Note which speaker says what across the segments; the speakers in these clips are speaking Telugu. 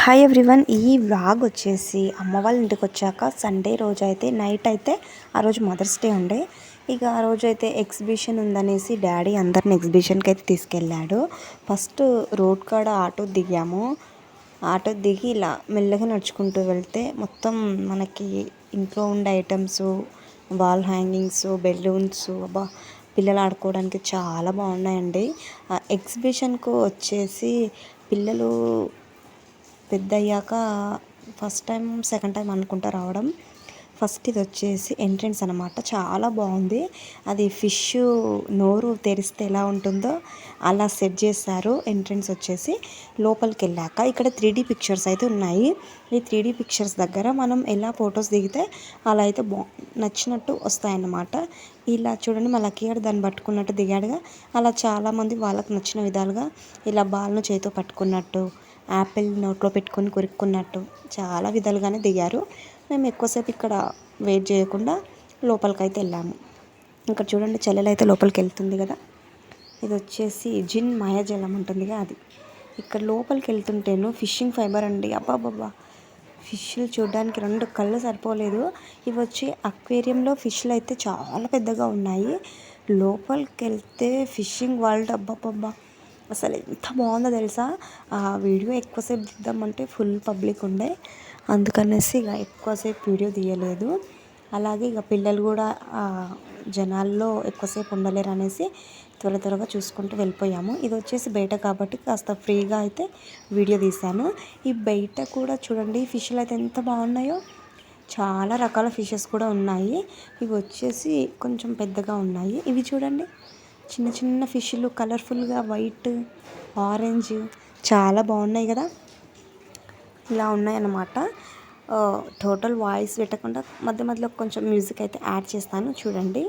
Speaker 1: Hi everyone. ఈ వ్లాగ్ వచ్చేసి అమ్మ వాళ్ళ ఇంటికి వచ్చాక సండే రోజు అయితే నైట్ అయితే ఆ రోజు మదర్స్ డే ఉండే. ఇక ఆ రోజు అయితే ఎగ్జిబిషన్ ఉందనేసి డాడీ అందరిని ఎగ్జిబిషన్కి అయితే తీసుకెళ్ళాడు. ఫస్ట్ రోడ్ కాడ ఆటో దిగాము. ఆటో దిగి ఇలా మెల్లగా నడుచుకుంటూ వెళ్తే మొత్తం మనకి ఇంట్లో ఉండే ఐటమ్స్, వాల్ హ్యాంగింగ్స్, బెలూన్స్, అబ్బా పిల్లలు ఆడుకోవడానికి చాలా బాగున్నాయండి. ఎగ్జిబిషన్కు వచ్చేసి పిల్లలు పెద్దయ్యాక ఫస్ట్ టైం సెకండ్ టైం అనుకుంటా రావడం. ఫస్ట్ ఇది వచ్చేసి ఎంట్రన్స్ అనమాట. చాలా బాగుంది. అది ఫిష్ నోరు తెరిస్తే ఎలా ఉంటుందో అలా సెట్ చేశారు. ఎంట్రన్స్ వచ్చేసి లోపలికి వెళ్ళాక ఇక్కడ 3D పిక్చర్స్ అయితే ఉన్నాయి. ఈ 3D పిక్చర్స్ దగ్గర మనం ఎలా ఫొటోస్ దిగితే అలా అయితే నచ్చినట్టు వస్తాయన్నమాట. ఇలా చూడండి, మా లక్కీ గారు దాన్ని పట్టుకున్నట్టు దిగాడుగా. అలా చాలామంది వాళ్ళకి నచ్చిన విధాలుగా ఇలా బాల్ను చేతితో పట్టుకున్నట్టు, యాపిల్ నోట్లో పెట్టుకొని కొరుక్కున్నట్టు చాలా విధాలుగానే దిగారు. మేము ఎక్కువసేపు ఇక్కడ వెయిట్ చేయకుండా లోపలికైతే వెళ్ళాము. ఇక్కడ చూడండి, చెల్లెలు అయితే లోపలికి వెళ్తుంది కదా. ఇది వచ్చేసి జిన్ మాయాజలం ఉంటుందిగా అది. ఇక్కడ లోపలికి వెళ్తుంటేను ఫిషింగ్ ఫైబర్ అండి. అబ్బాబ్బా, ఫిష్లు చూడడానికి 2 కళ్ళు సరిపోలేదు. ఇవి వచ్చి అక్వేరియంలో ఫిష్లు అయితే చాలా పెద్దగా ఉన్నాయి. లోపలికి వెళ్తే ఫిషింగ్ వరల్డ్. అబ్బాబ్బా, అసలు ఎంత బాగుందో తెలుసా. ఆ వీడియో ఎక్కువసేపు దిద్దామంటే ఫుల్ పబ్లిక్ ఉండే, అందుకనేసి ఇక ఎక్కువసేపు వీడియో తీయలేదు. అలాగే ఇక పిల్లలు కూడా జనాల్లో ఎక్కువసేపు ఉండలేరు అనేసి త్వరగా చూసుకుంటూ వెళ్ళిపోయాము. ఇది వచ్చేసి బయట కాబట్టి కాస్త ఫ్రీగా అయితే వీడియో తీశాను. ఈ బయట కూడా చూడండి ఫిష్లు అయితే ఎంత బాగున్నాయో. చాలా రకాల ఫిషెస్ కూడా ఉన్నాయి. ఇవి వచ్చేసి కొంచెం పెద్దగా ఉన్నాయి. ఇవి చూడండి, చిన్న చిన్న ఫిష్లు కలర్ఫుల్గా వైట్, ఆరెంజ్ చాలా బాగున్నాయి కదా. ఇలా ఉన్నాయన్నమాట. టోటల్ వాయిస్ పెట్టకుండా మధ్య మధ్యలో కొంచెం మ్యూజిక్ అయితే యాడ్ చేస్తాను, చూడండి.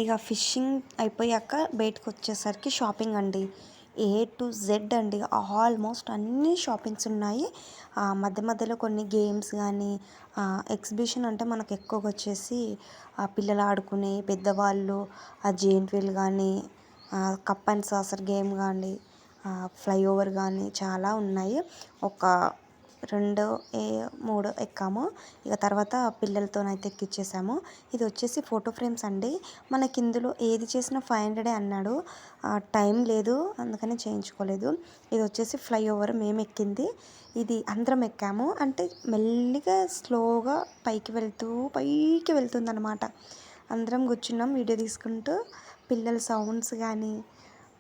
Speaker 1: ఇక ఫిషింగ్ అయిపోయాక బయటకు వచ్చేసరికి షాపింగ్ అండి. A to Z అండి, ఆల్మోస్ట్ అన్ని షాపింగ్స్ ఉన్నాయి. మధ్య మధ్యలో కొన్ని గేమ్స్ కానీ, ఎగ్జిబిషన్ అంటే మనకు ఎక్కువగా వచ్చేసి పిల్లలు ఆడుకునే, పెద్దవాళ్ళు జెయింట్ వీల్ కానీ, కప్ అండ్ సాసర్ గేమ్ కానీ, ఫ్లైఓవర్ కానీ చాలా ఉన్నాయి. ఒక రెండో ఏ మూడో ఎక్కాము. ఇక తర్వాత పిల్లలతోనైతే ఎక్కిచ్చేసాము. ఇది వచ్చేసి ఫోటో ఫ్రేమ్స్ అండి. మనకి ఇందులో ఏది చేసినా 500 అన్నాడు. టైం లేదు అందుకని చేయించుకోలేదు. ఇది వచ్చేసి ఫ్లైఓవర్ మేము ఎక్కింది. ఇది అందరం ఎక్కాము. అంటే మెల్లిగా స్లోగా పైకి వెళ్తుందన్నమాట. అందరం కూర్చున్నాం వీడియో తీసుకుంటూ. పిల్లల సౌండ్స్ కానీ,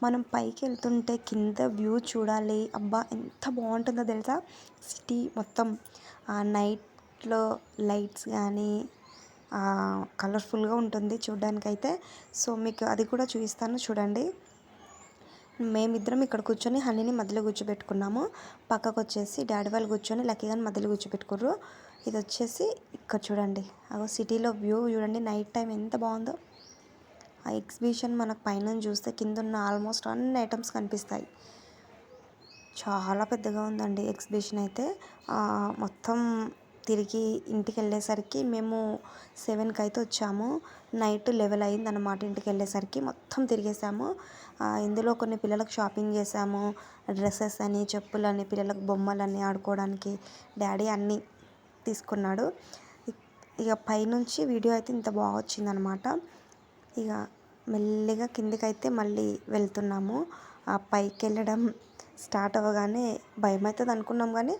Speaker 1: మనం పైకి వెళ్తుంటే కింద వ్యూ చూడాలి. అబ్బా ఎంత బాగుంటుందో తెలుసా. సిటీ మొత్తం నైట్లో లైట్స్ కానీ కలర్ఫుల్గా ఉంటుంది చూడ్డానికైతే. సో మీకు అది కూడా చూపిస్తాను చూడండి. మేమిద్దరం ఇక్కడ కూర్చొని హనీని మధ్యలో కూర్చోబెట్టుకున్నాము. పక్కకు వచ్చేసి డాడీ వాళ్ళు కూర్చొని లక్కీగాని మధ్యలో కూర్చోబెట్టుకుర్రు. ఇది వచ్చేసి ఇక్కడ చూడండి, అగో సిటీలో వ్యూ చూడండి నైట్ టైం ఎంత బాగుందో. ఆ ఎగ్జిబిషన్ మనకు పైనుంచి చూస్తే కింద ఉన్న ఆల్మోస్ట్ అన్ని ఐటమ్స్ కనిపిస్తాయి. చాలా పెద్దగా ఉందండి ఎగ్జిబిషన్ అయితే. మొత్తం తిరిగి ఇంటికి వెళ్ళేసరికి మేము 7కి అయితే వచ్చాము. నైట్ 11 అయిందన్నమాట ఇంటికి వెళ్ళేసరికి. మొత్తం తిరిగేసాము. ఇందులో కొన్ని పిల్లలకు షాపింగ్ చేసాము. డ్రెస్సెస్ అని, చెప్పులని, పిల్లలకు బొమ్మలని ఆడుకోవడానికి డాడీ అన్నీ తీసుకున్నాడు. ఇక పైనుంచి వీడియో అయితే ఇంత బాగా వచ్చిందనమాట. ఇక మెల్లిగా కిందికైతే మళ్ళీ వెళ్తున్నాము. ఆ పైకి వెళ్ళడం స్టార్ట్ అవ్వగానే భయం అవుతుంది అనుకున్నాం, కానీ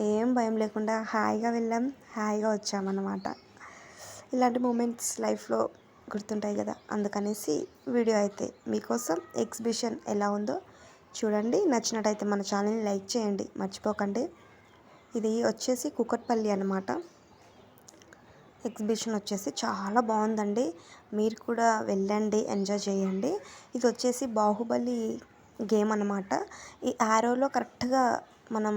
Speaker 1: ఏం భయం లేకుండా హాయిగా వెళ్ళాం, హాయిగా వచ్చామన్నమాట. ఇలాంటి మూమెంట్స్ లైఫ్లో గుర్తుంటాయి కదా, అందుకనేసి వీడియో అయితే మీకోసం ఎగ్జిబిషన్ ఎలా ఉందో చూడండి. నచ్చినట్టయితే మన ఛానల్ని లైక్ చేయండి మర్చిపోకండి. ఇది వచ్చేసి కూకట్పల్లి అన్నమాట. ఎగ్జిబిషన్ వచ్చేసి చాలా బాగుందండి. మీరు కూడా వెళ్ళండి, ఎంజాయ్ చేయండి. ఇది వచ్చేసి బాహుబలి గేమ్ అన్నమాట. ఈ యారోలో కరెక్ట్గా మనం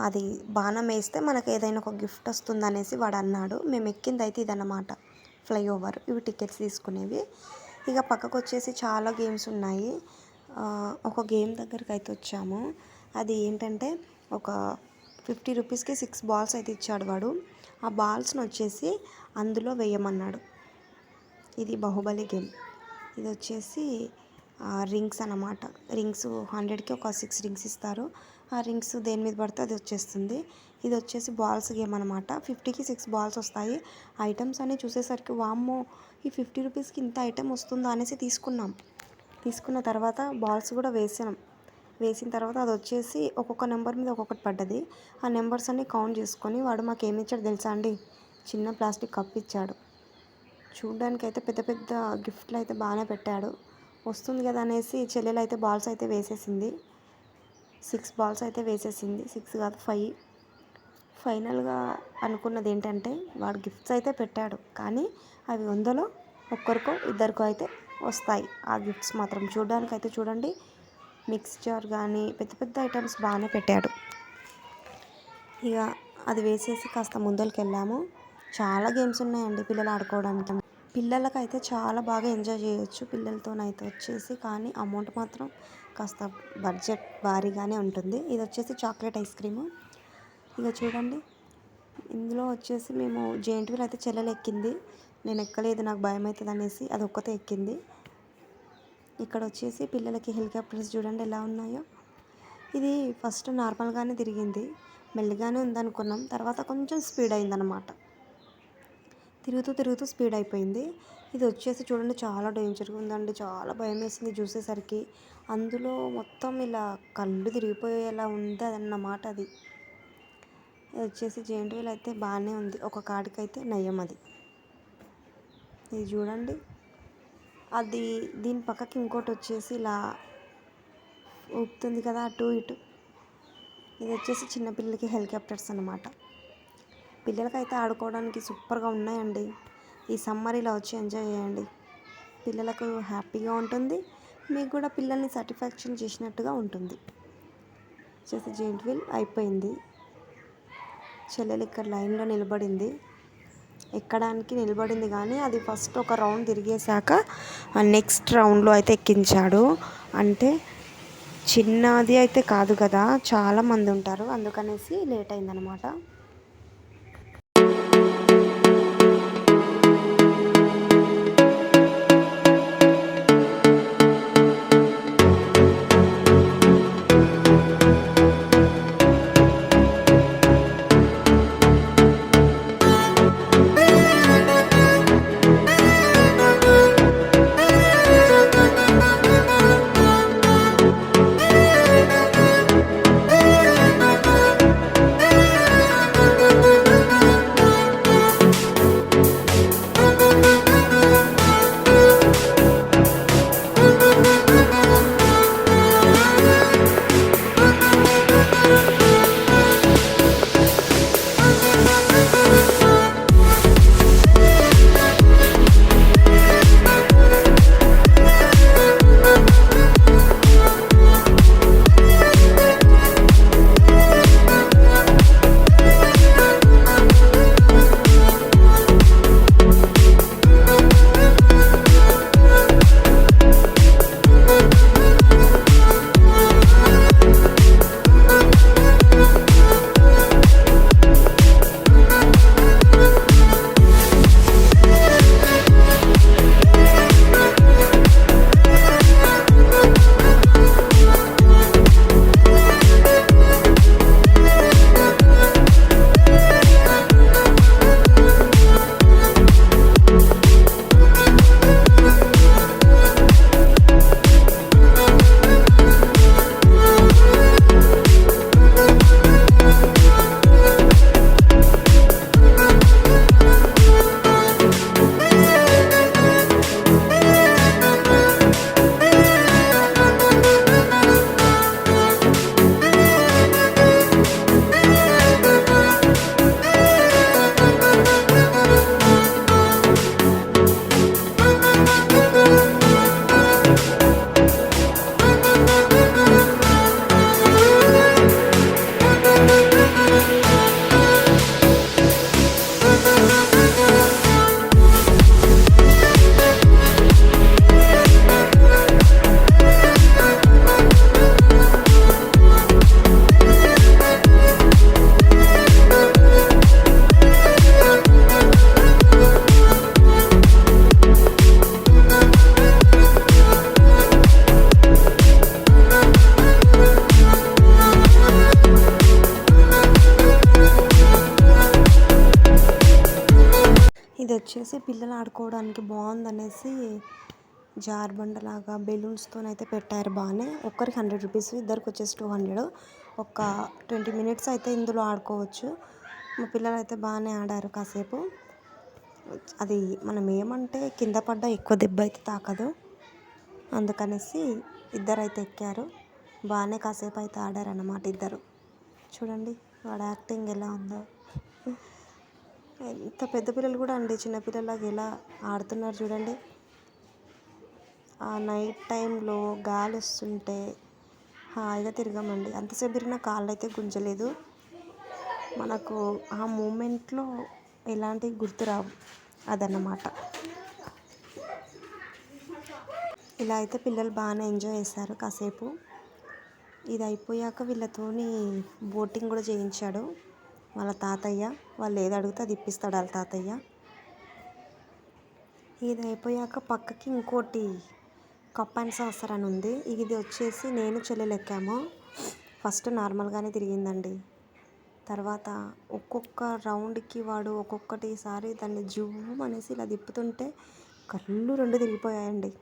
Speaker 1: అది బాణం వేస్తే మనకు ఏదైనా ఒక గిఫ్ట్ వస్తుంది అనేసి వాడు అన్నాడు. మేము ఎక్కింది అయితే ఇదన్నమాట, ఫ్లైఓవర్. ఇవి టికెట్స్ తీసుకునేవి. ఇక పక్కకు వచ్చేసి చాలా గేమ్స్ ఉన్నాయి. ఒక గేమ్ దగ్గరికి అయితే వచ్చాము. అది ఏంటంటే ఒక 50 రూపీస్కి 6 బాల్స్ అయితే ఇచ్చాడు వాడు. ఆ బాల్స్ని వచ్చేసి అందులో వేయమన్నాడు. ఇది బాహుబలి గేమ్. ఇది వచ్చేసి రింగ్స్ అన్నమాట. రింగ్స్ 100కి ఒక 6 రింగ్స్ ఇస్తారు. ఆ రింగ్స్ దేని మీద పడితే అది వచ్చేస్తుంది. ఇది వచ్చేసి బాల్స్ గేమ్ అనమాట. 50కి 6 బాల్స్ వస్తాయి. ఐటమ్స్ అన్నీ చూసేసరికి వామ్మో ఈ 50 రూపీస్కి ఇంత ఐటమ్ వస్తుందా అనేసి తీసుకున్న తర్వాత బాల్స్ కూడా వేసిన తర్వాత అది వచ్చేసి ఒక్కొక్క నెంబర్ మీద ఒక్కొక్కటి పడ్డది. ఆ నెంబర్స్ అన్నీ కౌంట్ చేసుకొని వాడు మాకు ఏమి ఇచ్చాడు తెలుసా అండి, చిన్న ప్లాస్టిక్ కప్ ఇచ్చాడు. చూడ్డానికి అయితే పెద్ద పెద్ద గిఫ్ట్లు అయితే బాగానే పెట్టాడు. వస్తుంది కదా అనేసి చెల్లెలు అయితే బాల్స్ అయితే వేసేసింది. 6 బాల్స్ అయితే వేసేసింది. 6 కాదు 5. ఫైనల్గా అనుకున్నది ఏంటంటే వాడు గిఫ్ట్స్ అయితే పెట్టాడు, కానీ అవి 100లో ఒక్కరికో ఇద్దరికో అయితే వస్తాయి. ఆ గిఫ్ట్స్ మాత్రం చూడడానికి అయితే చూడండి, మిక్స్చర్ కానీ పెద్ద పెద్ద ఐటమ్స్ బాగానే పెట్టాడు. ఇక అది వేసేసి కాస్త ముందరికి వెళ్ళాము. చాలా గేమ్స్ ఉన్నాయండి పిల్లలు ఆడుకోవడానికి. పిల్లలకైతే చాలా బాగా ఎంజాయ్ చేయొచ్చు పిల్లలతోనైతే వచ్చేసి, కానీ అమౌంట్ మాత్రం కాస్త బడ్జెట్ భారీగానే ఉంటుంది. ఇది వచ్చేసి చాక్లెట్ ఐస్ క్రీము. ఇక చూడండి, ఇందులో వచ్చేసి మేము జెయింట్ వీల్ అయితే చెల్లెలు ఎక్కింది. నేను ఎక్కలేదు, నాకు భయం అవుతుంది అనేసి అది ఒక్కతే ఎక్కింది. ఇక్కడ వచ్చేసి పిల్లలకి హెలికాప్టర్స్ చూడండి ఎలా ఉన్నాయో. ఇది ఫస్ట్ నార్మల్గానే తిరిగింది, మెల్లిగానే ఉందనుకున్నాం. తర్వాత కొంచెం స్పీడ్ అయిందనమాట. తిరుగుతూ స్పీడ్ అయిపోయింది. ఇది వచ్చేసి చూడండి చాలా డేంజర్గా ఉందండి. చాలా భయం వేసింది చూసేసరికి. అందులో మొత్తం ఇలా కళ్ళు తిరిగిపోయేలా ఉంది అదన్నమాట. అది వచ్చేసి జెయింట్ వీల్ అయితే బాగానే ఉంది, ఒక కాడికైతే నయ్యం అది. ఇది చూడండి, అది దీని పక్కకి ఇంకోటి వచ్చేసి ఇలా ఊపుతుంది కదా అటు ఇటు. ఇది వచ్చేసి చిన్నపిల్లలకి హెలికాప్టర్స్ అన్నమాట. పిల్లలకైతే ఆడుకోవడానికి సూపర్గా ఉన్నాయండి. ఈ సమ్మర్ ఇలా వచ్చి ఎంజాయ్ చేయండి, పిల్లలకు హ్యాపీగా ఉంటుంది, మీకు కూడా పిల్లల్ని సాటిస్ఫాక్షన్ చేసినట్టుగా ఉంటుంది. వచ్చేసి జెయింట్ వీల్ అయిపోయింది. చెల్లెలు ఇక్కడ లైన్లో నిలబడింది, ఎక్కడానికి నిలబడింది, కానీ అది ఫస్ట్ ఒక రౌండ్ తిరిగేశాక నెక్స్ట్ రౌండ్లో అయితే ఎక్కించాడు. అంటే చిన్నది అయితే కాదు కదా, చాలామంది ఉంటారు, అందుకనేసి లేట్ అయిందనమాట. వచ్చేసి పిల్లలు ఆడుకోవడానికి బాగుందనేసి జారుబండలాగా బెలూన్స్తోనైతే పెట్టారు. బాగానే ఒక్కరికి 100 రూపీస్, ఇద్దరికి వచ్చేసి 200. ఒక 20 మినిట్స్ అయితే ఇందులో ఆడుకోవచ్చు. మా పిల్లలు అయితే బాగానే ఆడారు కాసేపు. అది మనం ఏమంటే కింద పడ్డ ఎక్కువ దెబ్బ అయితే తాకదు, అందుకనేసి ఇద్దరైతే ఎక్కారు. బాగానే కాసేపు అయితే ఆడారన్నమాట ఇద్దరు. చూడండి వాడు యాక్టింగ్ ఎలా ఉందో. ఎంత పెద్ద పిల్లలు కూడా అండి చిన్నపిల్లలాగా ఎలా ఆడుతున్నారు చూడండి. ఆ నైట్ టైంలో గాలి వస్తుంటే హాయిగా తిరగమండి. అంతసేపు తిరిగిన కాళ్ళు అయితే గుంజలేదు. మనకు ఆ మూమెంట్లో ఎలాంటి గుర్తురావు, అదన్నమాట. ఇలా అయితే పిల్లలు బాగానే ఎంజాయ్ చేశారు కాసేపు. ఇది అయిపోయాక వీళ్ళతోని బోటింగ్ కూడా చేయించాడు వాళ్ళ తాతయ్య. వాళ్ళు ఏది అడిగితే అది ఇప్పిస్తాడు వాళ్ళ తాతయ్య. ఇది అయిపోయాక పక్కకి ఇంకోటి కప్ అండ్ సాసర్ అని ఉంది. ఇది వచ్చేసి నేను చెల్లెలు ఎక్కాము. ఫస్ట్ నార్మల్గానే తిరిగిందండి. తర్వాత ఒక్కొక్క రౌండ్కి వాడు ఒక్కొక్కటిసారి దాన్ని జువ్వు అనేసి ఇలా తిప్పుతుంటే కళ్ళు 2 తిరిగిపోయాయండి.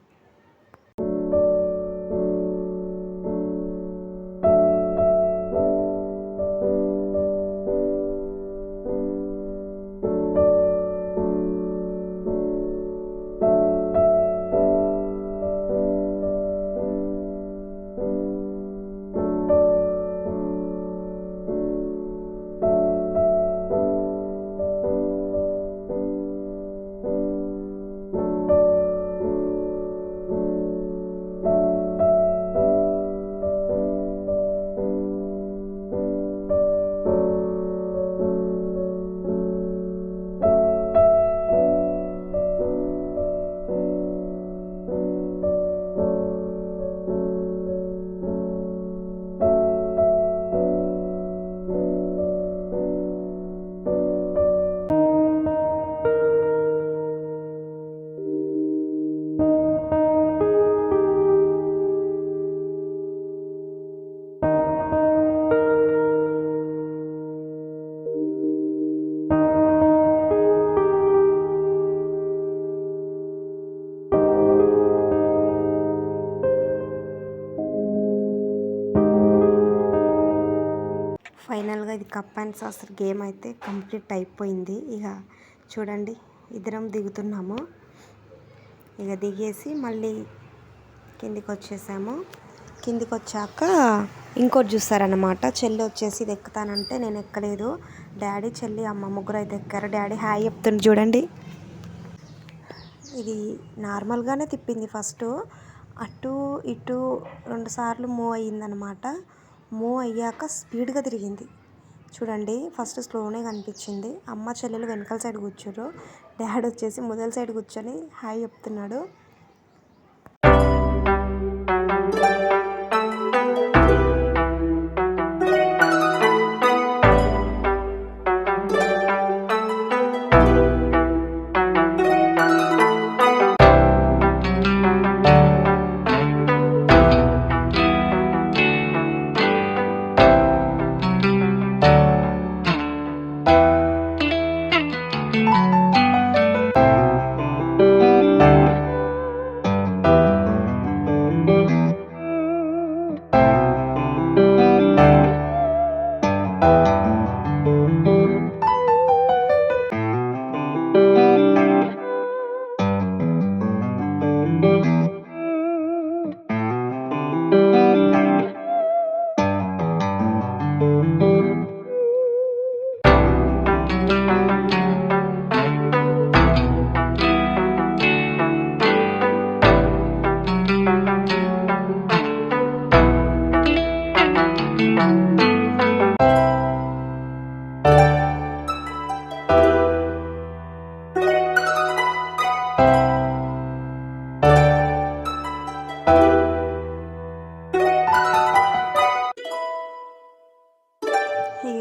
Speaker 1: ఫైనల్గా ఇది కప్ అండ్ సాసర్ గేమ్ అయితే కంప్లీట్ అయిపోయింది. ఇక చూడండి ఇద్దరం దిగుతున్నాము. ఇక దిగేసి మళ్ళీ కిందికి వచ్చేసాము. కిందికి వచ్చాక ఇంకోటి చూస్తారనమాట. చెల్లి వచ్చేసి ఇది ఎక్కుతానంటే నేను ఎక్కలేదు. డాడీ, చెల్లి, అమ్మ ముగ్గురు అయితే ఎక్కారు. డాడీ హాయ్ చెప్తుంది చూడండి. ఇది నార్మల్గానే తిప్పింది. ఫస్ట్ అటు ఇటు 2 సార్లు మూవ్ అయ్యిందనమాట. మూవ్ అయ్యాక స్పీడ్గా తిరిగింది. చూడండి ఫస్ట్ స్లోనే కనిపించింది. అమ్మ చెల్లెలు వెనకాల సైడ్ కూర్చోరు. డాడీ వచ్చేసి మొదల సైడ్ కూర్చొని హాయ్ చెప్తున్నాడు.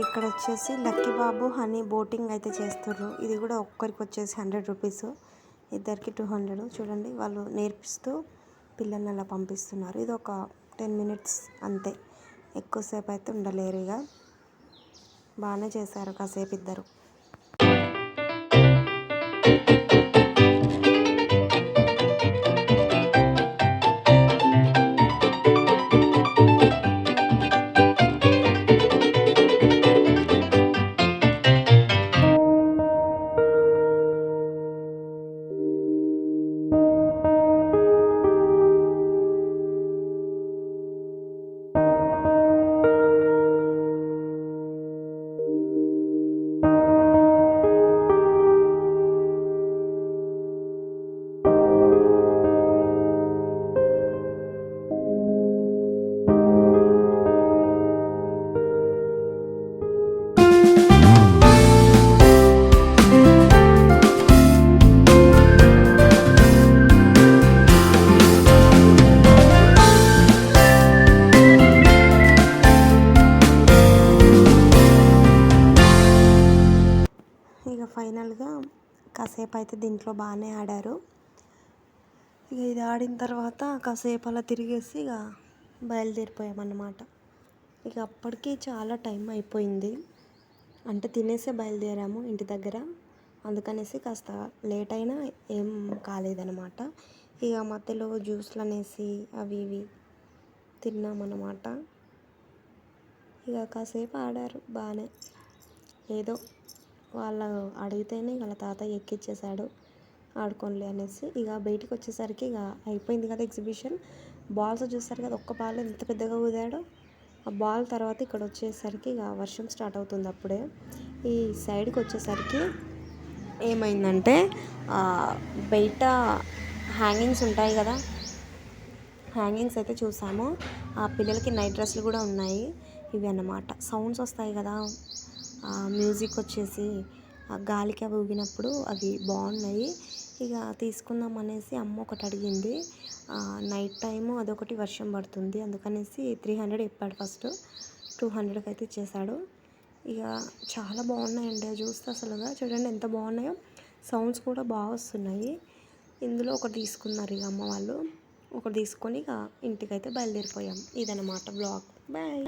Speaker 1: ఇక్కడ వచ్చేసి లక్కీ బాబు హనీ బోటింగ్ అయితే చేస్తుర్రు. ఇది కూడా ఒక్కరికి వచ్చేసి 100 రూపీస్, ఇద్దరికి 200. చూడండి వాళ్ళు నేర్పిస్తూ పిల్లల్ని అలా పంపిస్తున్నారు. ఇది ఒక 10 మినిట్స్ అంతే, ఎక్కువసేపు అయితే ఉండలేరు. ఇక బాగానే చేశారు కాసేపు ఇద్దరు. అయితే దీంట్లో బాగానే ఆడారు. ఇక ఇది ఆడిన తర్వాత కాసేపు అలా తిరిగేసి ఇక బయలుదేరిపోయామన్నమాట. ఇక అప్పటికి చాలా టైం అయిపోయింది, అంటే తినేసే బయలుదేరాము ఇంటి దగ్గర, అందుకనేసి కాస్త లేట్ అయినా ఏం కాలేదన్నమాట. ఇక మధ్యలో జ్యూస్లు అనేసి అవి ఇవి తిన్నామన్నమాట. ఇక కాసేపు ఆడారు బాగానే, ఏదో వాళ్ళు అడిగితేనే వాళ్ళ తాతయ్య ఎక్కిచ్చేసాడు ఆడుకోనిలే అనేసి. ఇక బయటికి వచ్చేసరికి ఇక అయిపోయింది కదా ఎగ్జిబిషన్. బాల్స్ చూస్తారు కదా, ఒక్క బాల్ ఎంత పెద్దగా ఊదాడో. ఆ బాల్ తర్వాత ఇక్కడ వచ్చేసరికి ఇక వర్షం స్టార్ట్ అవుతుంది అప్పుడే. ఈ సైడ్కి వచ్చేసరికి ఏమైందంటే బయట హ్యాంగింగ్స్ ఉంటాయి కదా, హ్యాంగింగ్స్ అయితే చూసాము. ఆ పిల్లలకి నైట్ డ్రెస్సులు కూడా ఉన్నాయి. ఇవి అన్నమాట సౌండ్స్ వస్తాయి కదా, మ్యూజిక్ వచ్చేసి గాలికి అవి ఊగినప్పుడు అవి బాగున్నాయి. ఇక తీసుకుందాం అనేసి అమ్మ ఒకటి అడిగింది. నైట్ టైము అదొకటి వర్షం పడుతుంది అందుకనేసి 300 చెప్పాడు ఫస్ట్, 200కి అయితే ఇచ్చేసాడు. ఇక చాలా బాగున్నాయండి అది చూస్తే అసలుగా చూడండి ఎంత బాగున్నాయో, సౌండ్స్ కూడా బాగా వస్తున్నాయి. ఇందులో ఒకటి తీసుకున్నారు ఇక అమ్మ వాళ్ళు, ఒకటి తీసుకొని ఇక ఇంటికైతే బయలుదేరిపోయాం. ఇదన్నమాట బ్లాగ్. బాయ్.